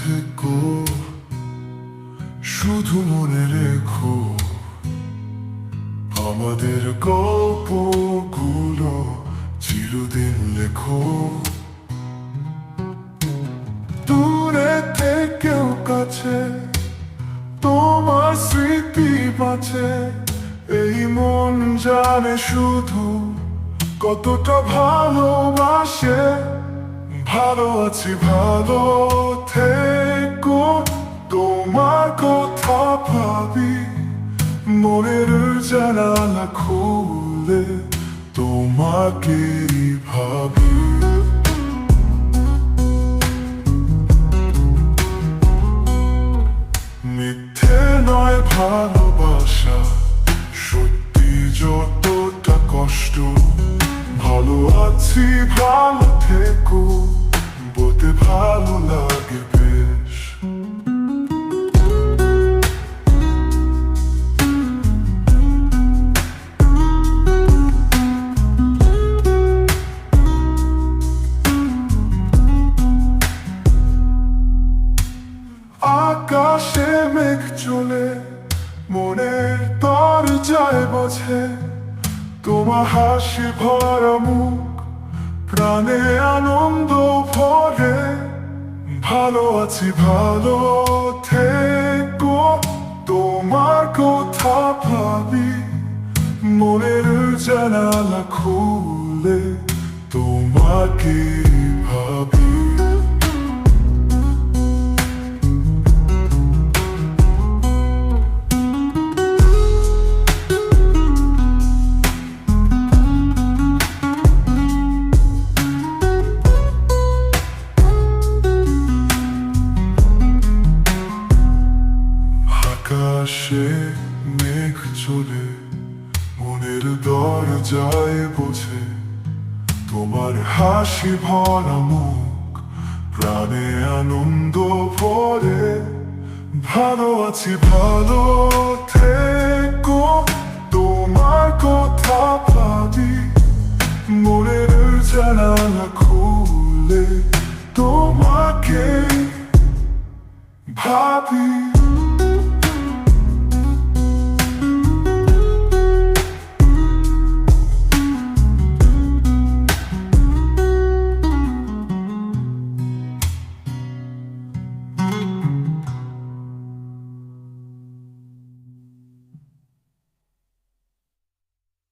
থেকো, শুধু মনে রেখো আমাদের গল্পগুলো চিরদিন লেখো। দূরে থেকেও কাছে তোমার স্মৃতি বাঁচে, এই মন জানে শুধু কতটা ভালোবাসে। ভালো আছি, ভালো থেকো, তোমার কথা ভাবি, মনের জানালা খুলে তোমাকেই ভাবি। মিথ্যে নয় ভালোবাসা, সত্যি যতটা কষ্ট। ভালো আছি, ভালো থেকো, বলতে ভালো লাগে বেশ। আকাশে মেঘ চলে মনের দরজায় বোঝে, তোমার হাসি ভরা মুখ প্রাণে আনন্দ ভরে। ভালো আছি, ভালো থেকো, তোমার কথা ভাবি, মনের জানালা খুলে তোমাকে ভাবি। আকাশে মেঘ চলে মনের দরজায় বোঝে, তোমার হাসি ভরা মুখ প্রাণে আনন্দ ভরে। ভালো আছি, ভালো থেকো, তোমার কথা ভাবি, মনের জানালা খুলে তোমাকে ভাবি।